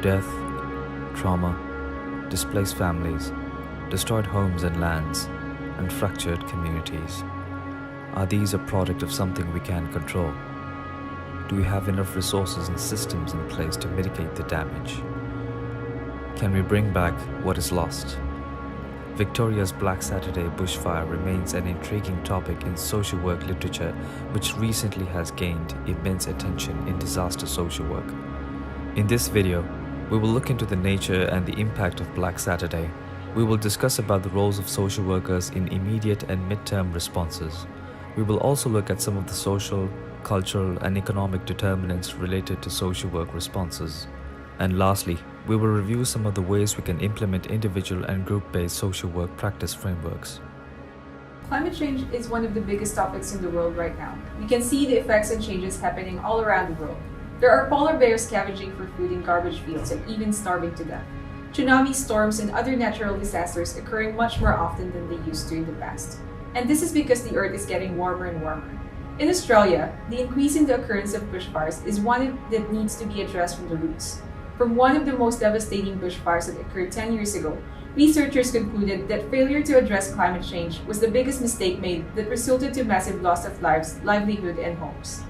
death, trauma, displaced families, destroyed homes and lands, and fractured communities. Are these a product of something we can control? Do we have enough resources and systems in place to mitigate the damage? Can we bring back what is lost? Victoria's Black Saturday bushfire remains an intriguing topic in social work literature, which recently has gained immense attention in disaster social work. In this video, we will look into the nature and the impact of Black Saturday. We will discuss about the roles of social workers in immediate and mid-term responses. We will also look at some of the social, cultural, and economic determinants related to social work responses. And lastly, we will review some of the ways we can implement individual and group-based social work practice frameworks. Climate change is one of the biggest topics in the world right now. We can see the effects and changes happening all around the world. There are polar bears scavenging for food in garbage fields and even starving to death. Tsunamis, storms, and other natural disasters occurring much more often than they used to in the past. And this is because the Earth is getting warmer and warmer. In Australia, the increase in the occurrence of bushfires is one that needs to be addressed from the roots. From one of the most devastating bushfires that occurred 10 years ago, researchers concluded that failure to address climate change was the biggest mistake made that resulted to massive loss of lives, livelihood, and homes.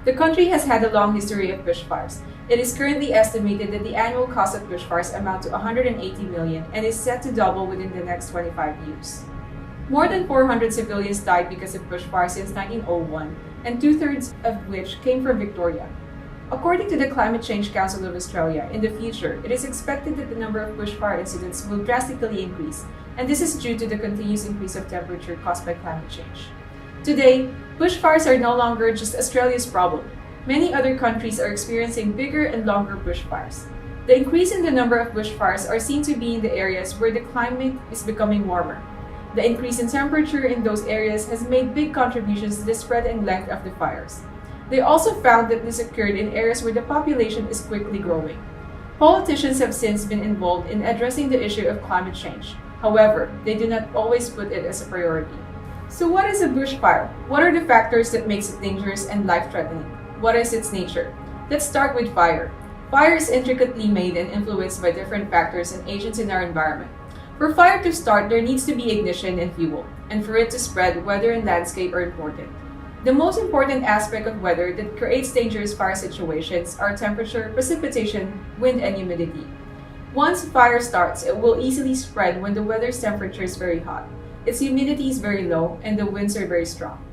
The country has had a long history of bushfires. It is currently estimated that the annual cost of bushfires amount to $180 million and is set to double within the next 25 years. More than 400 civilians died because of bushfires since 1901, and two-thirds of which came from Victoria. According to the Climate Change Council of Australia, in the future, it is expected that the number of bushfire incidents will drastically increase, and this is due to the continuous increase of temperature caused by climate change. Today, bushfires are no longer just Australia's problem. Many other countries are experiencing bigger and longer bushfires. The increase in the number of bushfires are seen to be in the areas where the climate is becoming warmer. The increase in temperature in those areas has made big contributions to the spread and length of the fires. They also found that this occurred in areas where the population is quickly growing. Politicians have since been involved in addressing the issue of climate change. However, they do not always put it as a priority. So what is a bushfire? What are the factors that makes it dangerous and life-threatening? What is its nature? Let's start with fire. Fire is intricately made and influenced by different factors and agents in our environment. For fire to start, there needs to be ignition and fuel, and for it to spread, weather and landscape are important. The most important aspect of weather that creates dangerous fire situations are temperature, precipitation, wind, and humidity. Once a fire starts, it will easily spread when the weather's temperature is very hot, its humidity is very low, and the winds are very strong.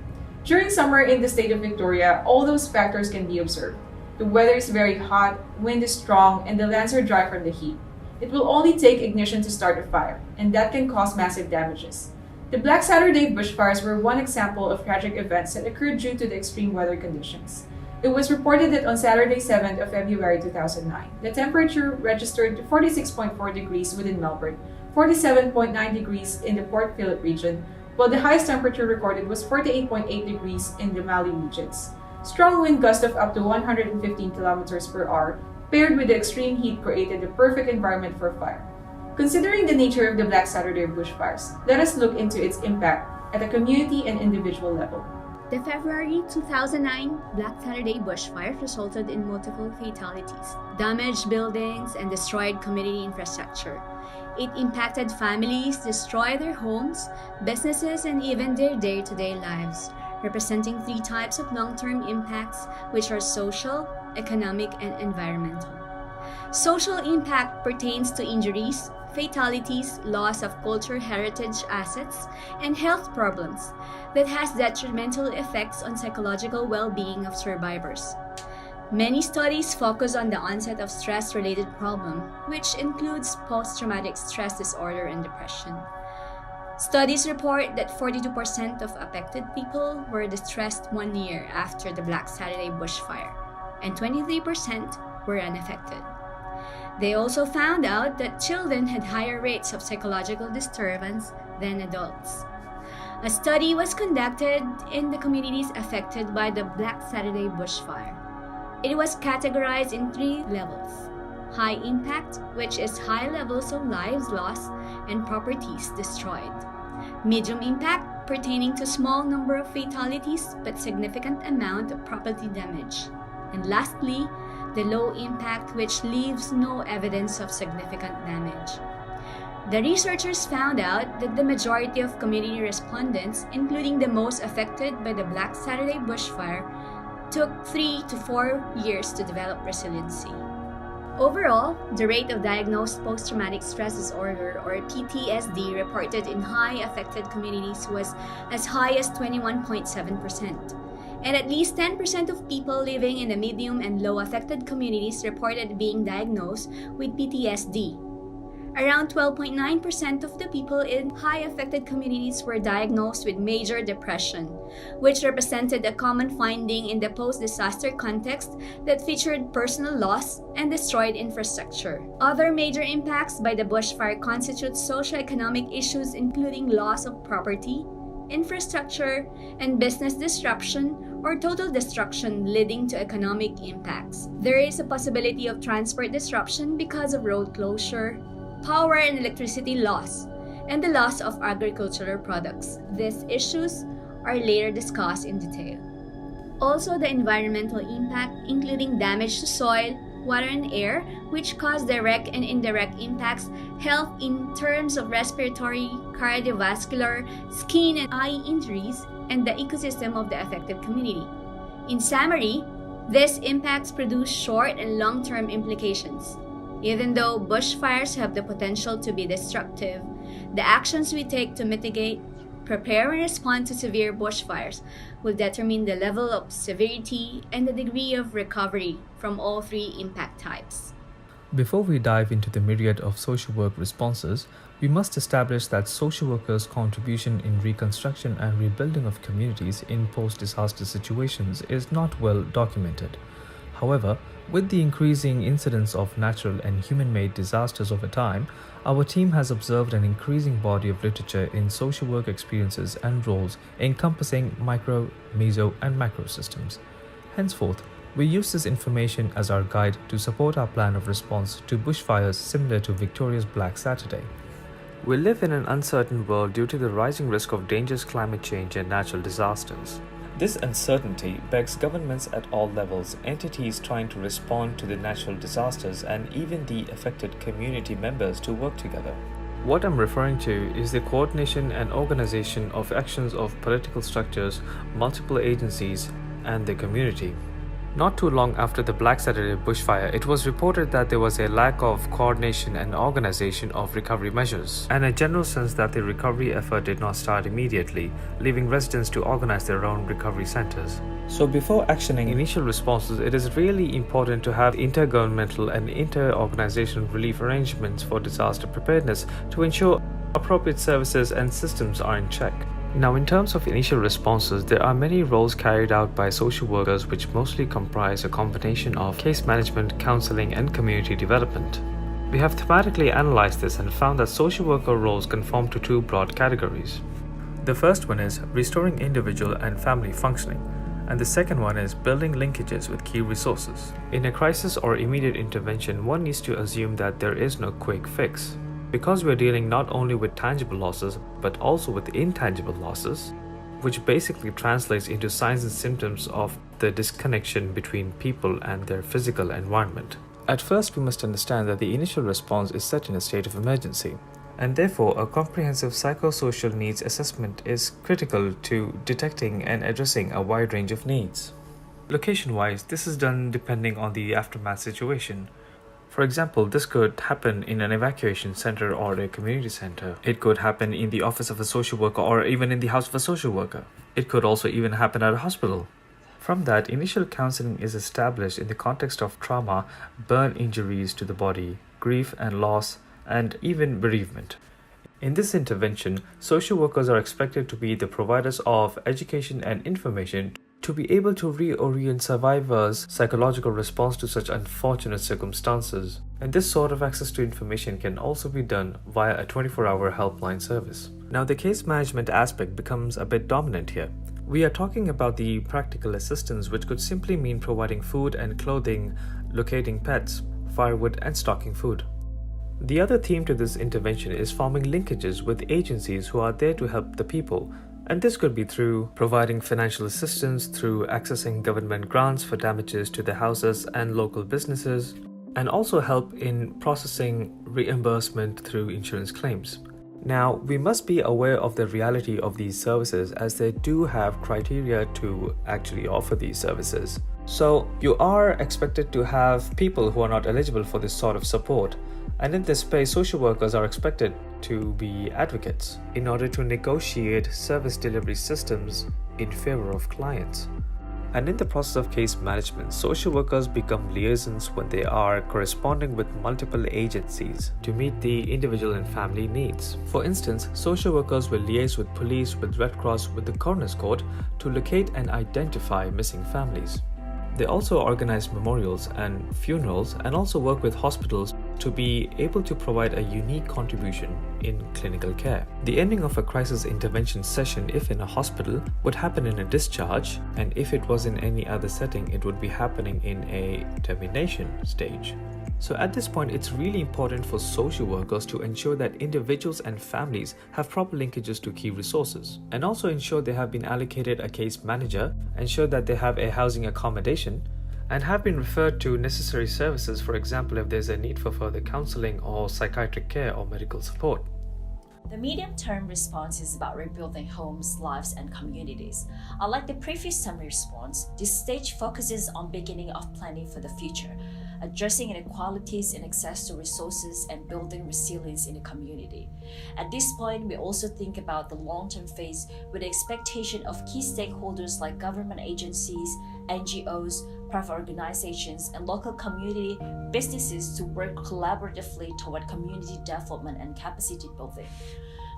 During summer in the state of Victoria, all those factors can be observed. The weather is very hot, wind is strong, and the lands are dry from the heat. It will only take ignition to start a fire, and that can cause massive damages. The Black Saturday bushfires were one example of tragic events that occurred due to the extreme weather conditions. It was reported that on Saturday, 7th of February 2009, the temperature registered 46.4 degrees within Melbourne, 47.9 degrees in the Port Phillip region, while the highest temperature recorded was 48.8 degrees in the Mallee regions. Strong wind gusts of up to 115 kilometers per hour, paired with the extreme heat, created the perfect environment for fire. Considering the nature of the Black Saturday bushfires, let us look into its impact at a community and individual level. The February 2009 Black Saturday bushfires resulted in multiple fatalities, damaged buildings, and destroyed community infrastructure. It impacted families, destroyed their homes, businesses, and even their day-to-day lives, representing three types of long-term impacts, which are social, economic, and environmental. Social impact pertains to injuries, fatalities, loss of cultural heritage assets, and health problems that has detrimental effects on psychological well-being of survivors. Many studies focus on the onset of stress-related problem, which includes post-traumatic stress disorder and depression. Studies report that 42% of affected people were distressed 1 year after the Black Saturday bushfire, and 23% were unaffected. They also found out that children had higher rates of psychological disturbance than adults. A study was conducted in the communities affected by the Black Saturday bushfire. It was categorized in 3 levels: high impact, which is high levels of lives lost and properties destroyed; medium impact, pertaining to small number of fatalities but significant amount of property damage; and lastly, the low impact, which leaves no evidence of significant damage. The researchers found out that the majority of community respondents, including the most affected by the Black Saturday bushfire, took 3 to 4 years to develop resiliency. Overall, the rate of diagnosed post-traumatic stress disorder or PTSD reported in high affected communities was as high as 21.7%. And at least 10% of people living in the medium and low affected communities reported being diagnosed with PTSD. Around 12.9% of the people in high affected communities were diagnosed with major depression, which represented a common finding in the post-disaster context that featured personal loss and destroyed infrastructure. Other major impacts by the bushfire constitute socioeconomic issues including loss of property, infrastructure, and business disruption or total destruction, leading to economic impacts. There is a possibility of transport disruption because of road closure, power and electricity loss, and the loss of agricultural products. These issues are later discussed in detail. Also, the environmental impact, including damage to soil, water, and air, which cause direct and indirect impacts, health in terms of respiratory, cardiovascular, skin and eye injuries, and the ecosystem of the affected community. In summary, these impacts produce short and long-term implications. Even though bushfires have the potential to be destructive, the actions we take to mitigate, prepare, and respond to severe bushfires will determine the level of severity and the degree of recovery from all three impact types. Before we dive into the myriad of social work responses, we must establish that social workers' contribution in reconstruction and rebuilding of communities in post-disaster situations is not well documented. However, with the increasing incidence of natural and human-made disasters over time, our team has observed an increasing body of literature in social work experiences and roles encompassing micro, meso, and macro systems. Henceforth, we use this information as our guide to support our plan of response to bushfires similar to Victoria's Black Saturday. We live in an uncertain world due to the rising risk of dangerous climate change and natural disasters. This uncertainty begs governments at all levels, entities trying to respond to the natural disasters, and even the affected community members to work together. What I'm referring to is the coordination and organization of actions of political structures, multiple agencies, and the community. Not too long after the Black Saturday bushfire, it was reported that there was a lack of coordination and organization of recovery measures, and a general sense that the recovery effort did not start immediately, leaving residents to organize their own recovery centers. So before actioning initial responses, it is really important to have intergovernmental and inter-organizational relief arrangements for disaster preparedness to ensure appropriate services and systems are in check. Now, in terms of initial responses, there are many roles carried out by social workers which mostly comprise a combination of case management, counseling, and community development. We have thematically analyzed this and found that social worker roles conform to two broad categories. The first one is restoring individual and family functioning, and the second one is building linkages with key resources. In a crisis or immediate intervention, one needs to assume that there is no quick fix. Because we're dealing not only with tangible losses, but also with intangible losses, which basically translates into signs and symptoms of the disconnection between people and their physical environment. At first, we must understand that the initial response is set in a state of emergency, and therefore a comprehensive psychosocial needs assessment is critical to detecting and addressing a wide range of needs. Location-wise, this is done depending on the aftermath situation. For example, this could happen in an evacuation center or a community center. It could happen in the office of a social worker or even in the house of a social worker. It could also even happen at a hospital. From that, initial counseling is established in the context of trauma, burn injuries to the body, grief and loss, and even bereavement. In this intervention, social workers are expected to be the providers of education and information to be able to reorient survivors' psychological response to such unfortunate circumstances. And this sort of access to information can also be done via a 24-hour helpline service. Now, the case management aspect becomes a bit dominant here. We are talking about the practical assistance, which could simply mean providing food and clothing, locating pets, firewood, and stocking food. The other theme to this intervention is forming linkages with agencies who are there to help the people, And this could be through providing financial assistance, through accessing government grants for damages to the houses and local businesses, and also help in processing reimbursement through insurance claims. Now, we must be aware of the reality of these services as they do have criteria to actually offer these services. So, you are expected to have people who are not eligible for this sort of support. And in this space, social workers are expected to be advocates in order to negotiate service delivery systems in favor of clients. And in the process of case management, social workers become liaisons when they are corresponding with multiple agencies to meet the individual and family needs. For instance, social workers will liaise with police, with Red Cross, with the coroner's court to locate and identify missing families. They also organize memorials and funerals and also work with hospitals to be able to provide a unique contribution in clinical care. The ending of a crisis intervention session, if in a hospital, would happen in a discharge, and if it was in any other setting, it would be happening in a termination stage. So at this point, it's really important for social workers to ensure that individuals and families have proper linkages to key resources, and also ensure they have been allocated a case manager, ensure that they have a housing accommodation, and have been referred to necessary services, for example, if there's a need for further counseling or psychiatric care or medical support. The medium-term response is about rebuilding homes, lives, and communities. Unlike the previous term response, this stage focuses on beginning of planning for the future, addressing inequalities in access to resources and building resilience in the community. At this point, we also think about the long-term phase with the expectation of key stakeholders like government agencies, NGOs, private organizations, and local community businesses to work collaboratively toward community development and capacity building.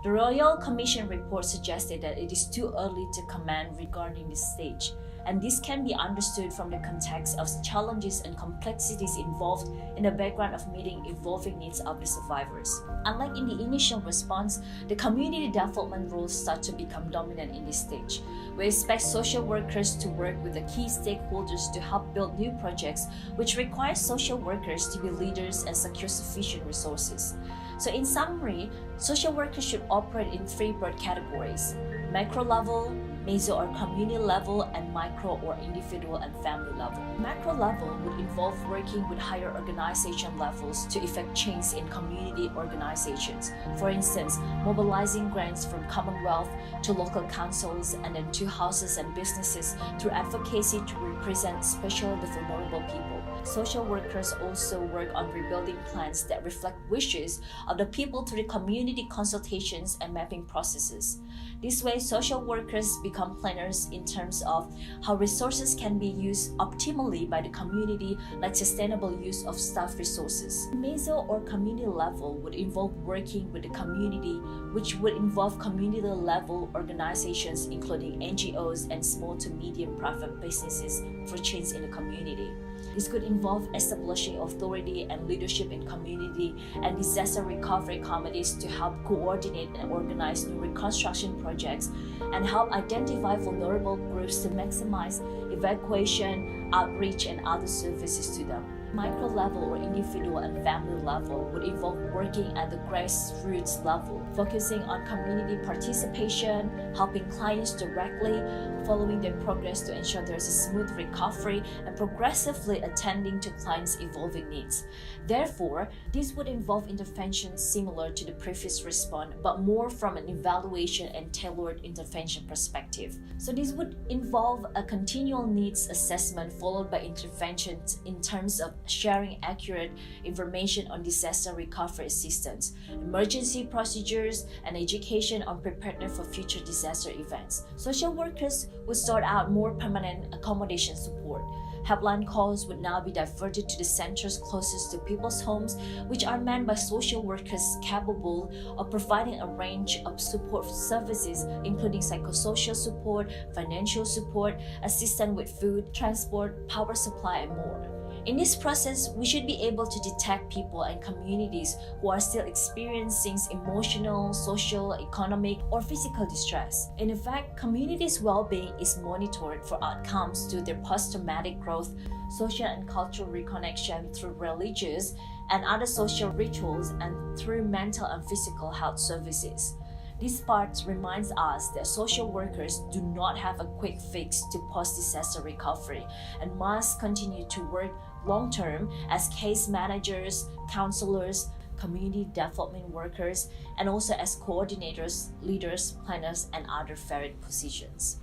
The Royal Commission report suggested that it is too early to comment regarding this stage, and this can be understood from the context of challenges and complexities involved in the background of meeting evolving needs of the survivors. Unlike in the initial response, the community development roles start to become dominant in this stage. We expect social workers to work with the key stakeholders to help build new projects, which requires social workers to be leaders and secure sufficient resources. So in summary, social workers should operate in three broad categories: macro level, meso or community level, and micro or individual and family level. Macro level would involve working with higher organization levels to effect change in community organizations. For instance, mobilizing grants from Commonwealth to local councils and then to houses and businesses through advocacy to represent especially the vulnerable people. Social workers also work on rebuilding plans that reflect wishes of the people through the community consultations and mapping processes. This way, social workers become planners in terms of how resources can be used optimally by the community, like sustainable use of staff resources. Meso or community level would involve working with the community, which would involve community level organizations including NGOs and small to medium private businesses for change in the community. This could involve establishing authority and leadership in community and disaster recovery committees to help coordinate and organize new reconstruction projects and help identify vulnerable groups to maximize evacuation, outreach, and other services to them. Micro level or individual and family level would involve working at the grassroots level, focusing on community participation, helping clients directly, following their progress to ensure there's a smooth recovery, and progressively attending to clients' evolving needs. Therefore, this would involve interventions similar to the previous response, but more from an evaluation and tailored intervention perspective. So this would involve a continual needs assessment followed by interventions in terms of sharing accurate information on disaster recovery assistance, emergency procedures, and education on preparedness for future disaster events. Social workers would start out more permanent accommodation support. Helpline calls would now be diverted to the centers closest to people's homes, which are manned by social workers capable of providing a range of support services, including psychosocial support, financial support, assistance with food, transport, power supply, and more. In this process, we should be able to detect people and communities who are still experiencing emotional, social, economic, or physical distress. And in fact, communities' well-being is monitored for outcomes to their post-traumatic growth, social and cultural reconnection through religious and other social rituals, and through mental and physical health services. This part reminds us that social workers do not have a quick fix to post-disaster recovery and must continue to work long-term as case managers, counselors, community development workers, and also as coordinators, leaders, planners, and other varied positions.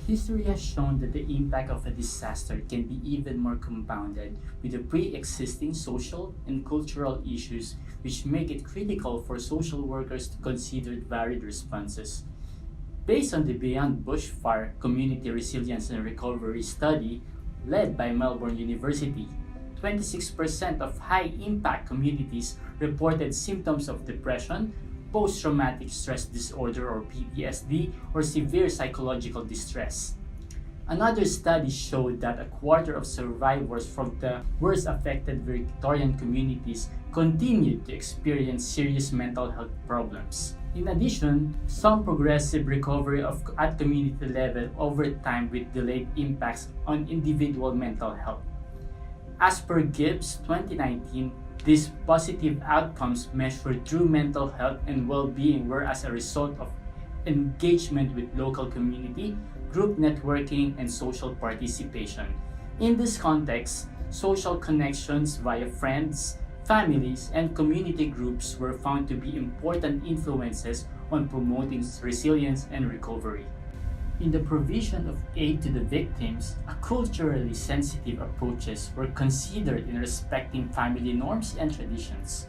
History has shown that the impact of a disaster can be even more compounded with the pre-existing social and cultural issues, which make it critical for social workers to consider varied responses. Based on the Beyond Bushfire Community Resilience and Recovery study led by Melbourne University, 26% of high-impact communities reported symptoms of depression, post-traumatic stress disorder or PTSD, or severe psychological distress. Another study showed that a quarter of survivors from the worst affected Victorian communities continued to experience serious mental health problems. In addition, some progressive recovery at community level over time with delayed impacts on individual mental health. As per Gibbs 2019, these positive outcomes measured through mental health and well-being were as a result of engagement with local community, group networking, and social participation. In this context, social connections via friends, families, and community groups were found to be important influences on promoting resilience and recovery. In the provision of aid to the victims, culturally sensitive approaches were considered in respecting family norms and traditions.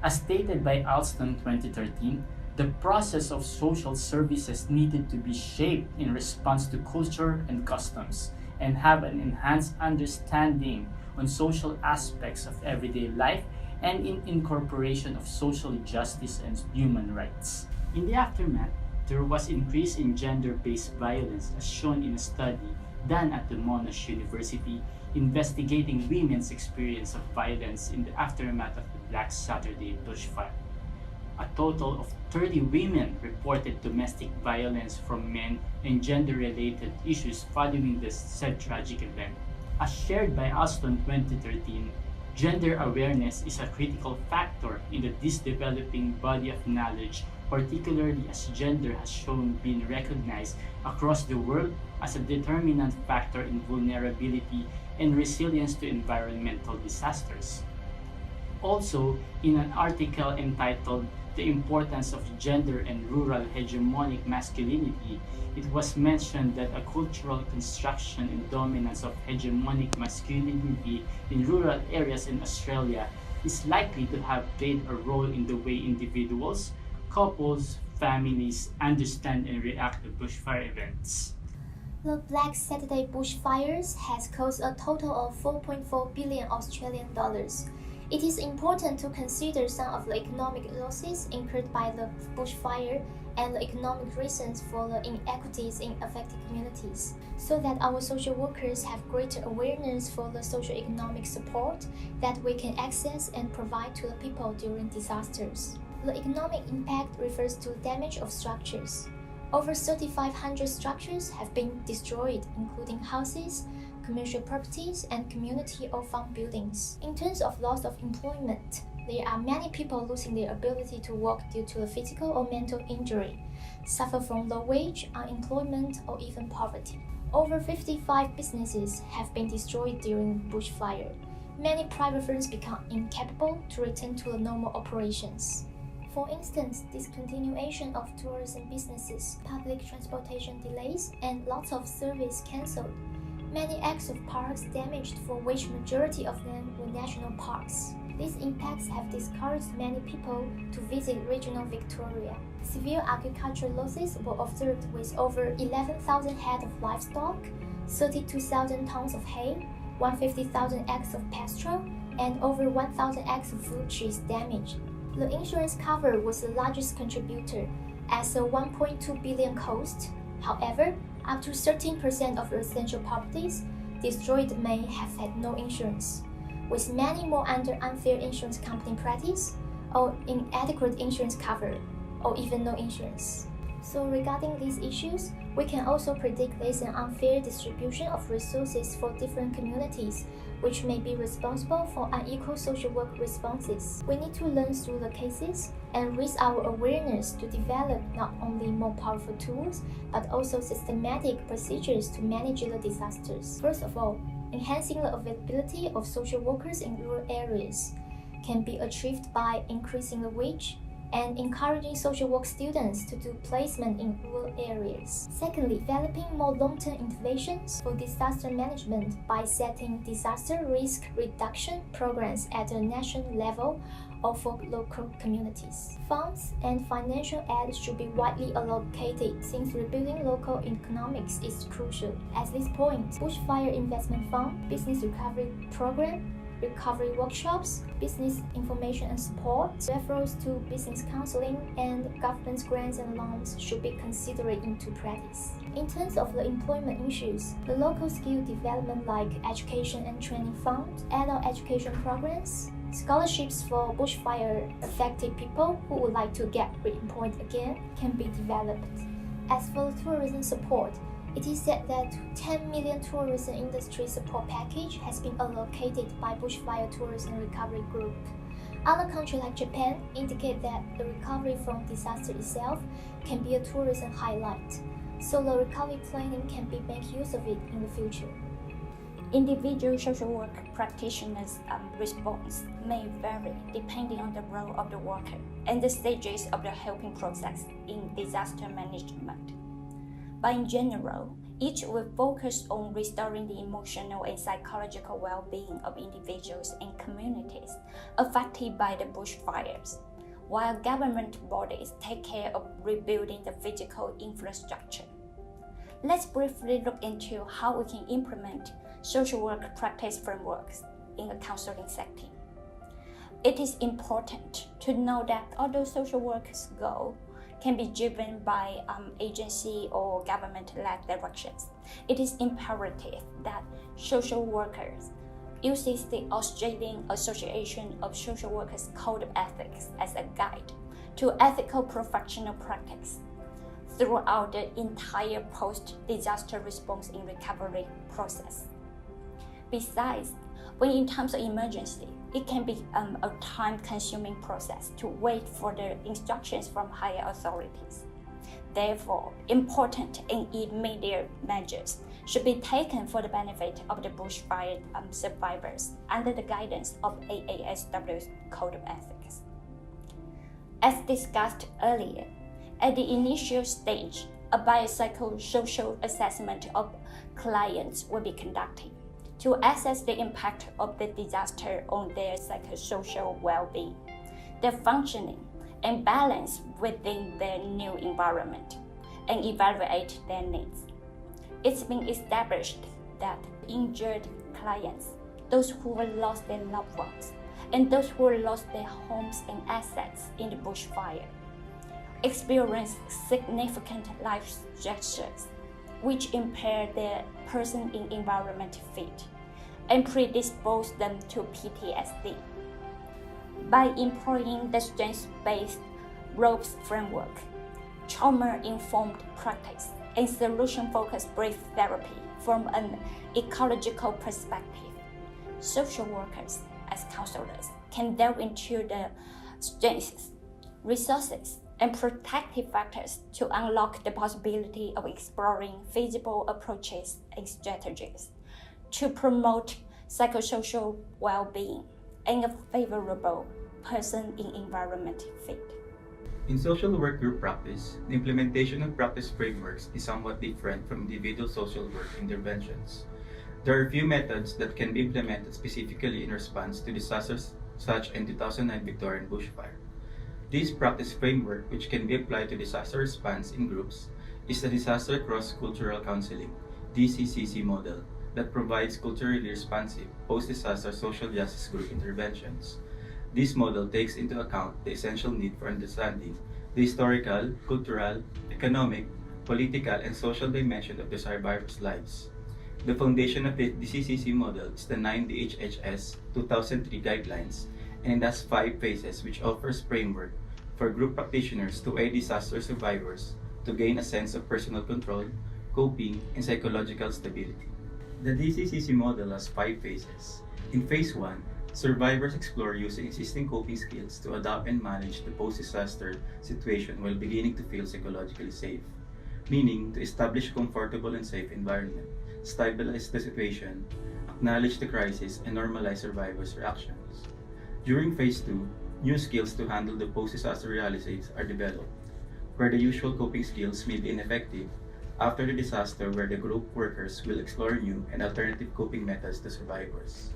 As stated by Alston 2013, the process of social services needed to be shaped in response to culture and customs and have an enhanced understanding on social aspects of everyday life and in incorporation of social justice and human rights. In the aftermath, there was increase in gender-based violence as shown in a study done at the Monash University investigating women's experience of violence in the aftermath of the Black Saturday bushfire. A total of 30 women reported domestic violence from men and gender-related issues following this said tragic event. As shared by Alston 2013, gender awareness is a critical factor in this developing body of knowledge, particularly as gender has shown being recognized across the world as a determinant factor in vulnerability and resilience to environmental disasters. Also, in an article entitled "The Importance of Gender and Rural Hegemonic Masculinity," it was mentioned that a cultural construction and dominance of hegemonic masculinity in rural areas in Australia is likely to have played a role in the way individuals, couples, families understand and react to bushfire events. The Black Saturday bushfires has caused a total of 4.4 billion Australian dollars. It is important to consider some of the economic losses incurred by the bushfire and the economic reasons for the inequities in affected communities, so that our social workers have greater awareness for the socio-economic support that we can access and provide to the people during disasters. The economic impact refers to damage of structures. Over 3,500 structures have been destroyed, including houses, commercial properties, and community or farm buildings. In terms of loss of employment, there are many people losing their ability to work due to a physical or mental injury, suffer from low wage, unemployment, or even poverty. Over 55 businesses have been destroyed during bushfire. Many private firms become incapable to return to the normal operations. For instance, discontinuation of tourism businesses, public transportation delays, and lots of service cancelled. Many acres of parks damaged, for which majority of them were national parks. These impacts have discouraged many people to visit regional Victoria. Severe agricultural losses were observed with over 11,000 head of livestock, 32,000 tons of hay, 150,000 acres of pasture, and over 1,000 acres of fruit trees damaged. The insurance cover was the largest contributor, as a 1.2 billion cost. However, up to 13% of residential properties destroyed may have had no insurance, with many more under unfair insurance company practice, or inadequate insurance cover, or even no insurance. So regarding these issues, we can also predict there's an unfair distribution of resources for different communities, which may be responsible for unequal social work responses. We need to learn through the cases and raise our awareness to develop not only more powerful tools, but also systematic procedures to manage the disasters. First of all, enhancing the availability of social workers in rural areas can be achieved by increasing the wage and encouraging social work students to do placement in rural areas. Secondly, developing more long-term interventions for disaster management by setting disaster risk reduction programs at a national level or for local communities. Funds and financial aid should be widely allocated since rebuilding local economics is crucial. At this point, Bushfire Investment Fund, Business Recovery Program, recovery workshops, business information and support, referrals to business counseling, and government grants and loans should be considered into practice. In terms of the employment issues, the local skill development like education and training fund, adult education programs, scholarships for bushfire affected people who would like to get reemployed again can be developed. As for the tourism support, it is said that 10 million tourism industry support package has been allocated by Bushfire Tourism Recovery Group. Other countries like Japan indicate that the recovery from disaster itself can be a tourism highlight, so the recovery planning can be make use of it in the future. Individual social work practitioners' response may vary depending on the role of the worker and the stages of the helping process in disaster management. But in general, each will focus on restoring the emotional and psychological well-being of individuals and communities affected by the bushfires, while government bodies take care of rebuilding the physical infrastructure. Let's briefly look into how we can implement social work practice frameworks in a counseling setting. It is important to know that although social work's goal can be driven by agency or government-led directions, it is imperative that social workers uses the Australian Association of Social Workers Code of Ethics as a guide to ethical professional practice throughout the entire post-disaster response and recovery process. Besides, when in times of emergency, it can be a time-consuming process to wait for the instructions from higher authorities. Therefore, important and immediate measures should be taken for the benefit of the bushfire survivors under the guidance of AASW's Code of Ethics. As discussed earlier, at the initial stage, a biopsychosocial assessment of clients will be conducted to assess the impact of the disaster on their psychosocial well-being, their functioning and balance within their new environment, and evaluate their needs. It's been established that injured clients, those who have lost their loved ones, and those who have lost their homes and assets in the bushfire, experience significant life stressors which impair their person in environment fit and predispose them to PTSD. By employing the strengths-based ropes framework, trauma-informed practice, and solution-focused brief therapy from an ecological perspective, social workers as counselors can delve into the strengths, resources, and protective factors to unlock the possibility of exploring feasible approaches and strategies to promote psychosocial well-being and a favorable person in environment fit. In social work group practice, the implementation of practice frameworks is somewhat different from individual social work interventions. There are a few methods that can be implemented specifically in response to disasters such as in 2009 Victorian bushfire. This practice framework, which can be applied to disaster response in groups, is the Disaster Cross-Cultural Counseling (DCCC) model that provides culturally responsive post-disaster social justice group interventions. This model takes into account the essential need for understanding the historical, cultural, economic, political, and social dimension of the survivors' lives. The foundation of the DCCC model is the 9 DHHS 2003 guidelines, and it has 5 phases which offers framework for group practitioners to aid disaster survivors to gain a sense of personal control, coping, and psychological stability. The DCCC model has 5 phases. In Phase 1, survivors explore using existing coping skills to adapt and manage the post-disaster situation while beginning to feel psychologically safe, meaning to establish a comfortable and safe environment, stabilize the situation, acknowledge the crisis, and normalize survivors' reactions. During Phase 2, new skills to handle the post-disaster realities are developed, where the usual coping skills may be ineffective after the disaster, where the group workers will explore new and alternative coping methods to survivors.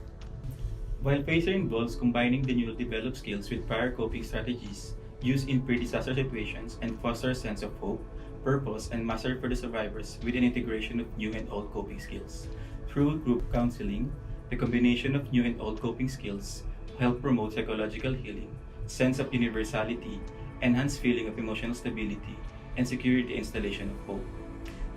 While Phase 3 involves combining the newly developed skills with prior coping strategies used in pre-disaster situations and foster a sense of hope, purpose, and mastery for the survivors with an integration of new and old coping skills. Through group counseling, the combination of new and old coping skills help promote psychological healing, sense of universality, enhanced feeling of emotional stability, and security installation of hope.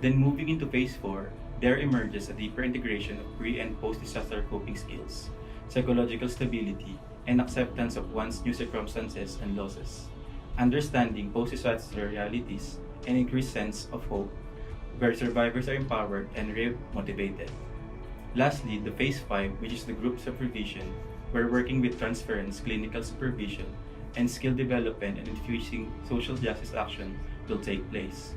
Then moving into Phase 4, there emerges a deeper integration of pre- and post-disaster coping skills, psychological stability, and acceptance of one's new circumstances and losses, understanding post-disaster realities, and increased sense of hope, where survivors are empowered and re-motivated. Lastly, the Phase 5, which is the group supervision, where working with transference, clinical supervision, and skill development and infusing social justice action will take place.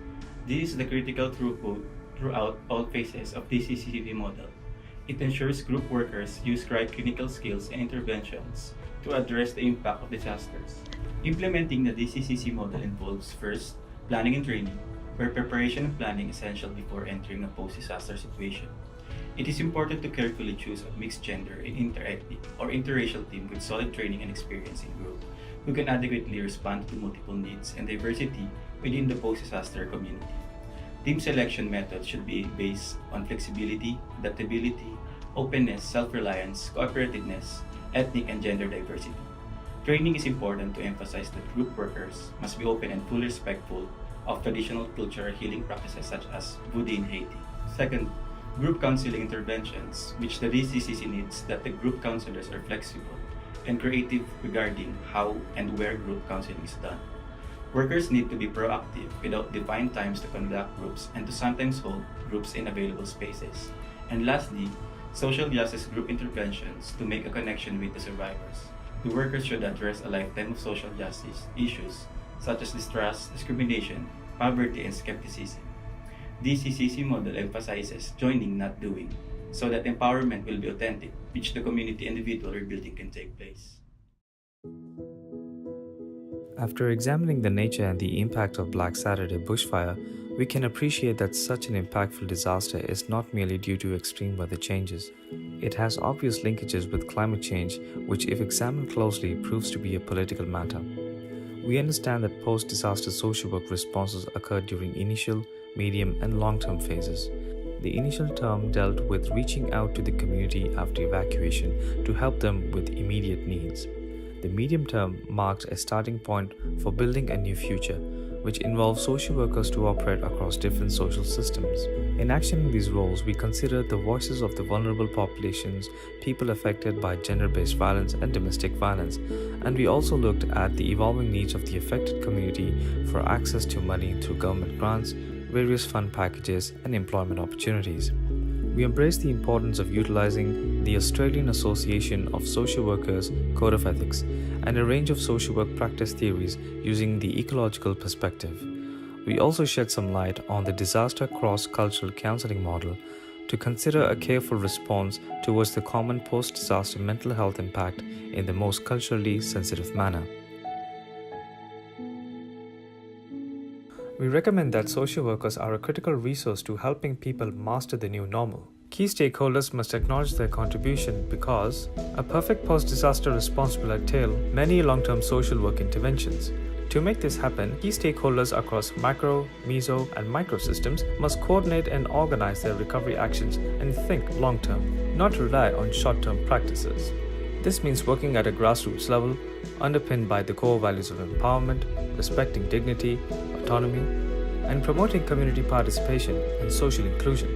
This is the critical throughput throughout all phases of the DCCC model. It ensures group workers use right clinical skills and interventions to address the impact of disasters. Implementing the DCCC model involves first, planning and training, where preparation and planning is essential before entering a post-disaster situation. It is important to carefully choose a mixed gender and inter-ethnic or interracial team with solid training and experience in group, who can adequately respond to multiple needs and diversity within the post-disaster community. Team selection methods should be based on flexibility, adaptability, openness, self-reliance, cooperativeness, ethnic and gender diversity. Training is important to emphasize that group workers must be open and fully respectful of traditional cultural healing practices such as voodoo in Haiti. Second, group counseling interventions, which the DCCC needs that the group counselors are flexible and creative regarding how and where group counseling is done. Workers need to be proactive without defined times to conduct groups and to sometimes hold groups in available spaces. And lastly, social justice group interventions to make a connection with the survivors. The workers should address a lifetime of social justice issues such as distrust, discrimination, poverty, and skepticism. DCCC model emphasizes joining, not doing, so that empowerment will be authentic, which the community individual rebuilding can take place. After examining the nature and the impact of Black Saturday bushfire, we can appreciate that such an impactful disaster is not merely due to extreme weather changes. It has obvious linkages with climate change, which, if examined closely, proves to be a political matter. We understand that post-disaster social work responses occurred during initial, medium, and long-term phases. The initial term dealt with reaching out to the community after evacuation to help them with immediate needs. The medium term marked a starting point for building a new future, which involves social workers to operate across different social systems. In actioning these roles, we considered the voices of the vulnerable populations, people affected by gender-based violence and domestic violence, and we also looked at the evolving needs of the affected community for access to money through government grants, various fund packages, and employment opportunities. We embrace the importance of utilizing the Australian Association of Social Workers Code of Ethics and a range of social work practice theories using the ecological perspective. We also shed some light on the disaster cross-cultural counseling model to consider a careful response towards the common post-disaster mental health impact in the most culturally sensitive manner. We recommend that social workers are a critical resource to helping people master the new normal. Key stakeholders must acknowledge their contribution because a perfect post-disaster response will entail many long-term social work interventions. To make this happen, key stakeholders across macro, meso, and micro systems must coordinate and organize their recovery actions and think long-term, not rely on short-term practices. This means working at a grassroots level, underpinned by the core values of empowerment, respecting dignity, autonomy, and promoting community participation and social inclusion.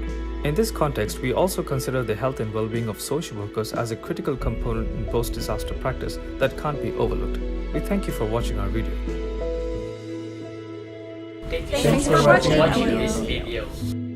In this context, we also consider the health and well-being of social workers as a critical component in post-disaster practice that can't be overlooked. We thank you for watching our video. Thanks for watching our video.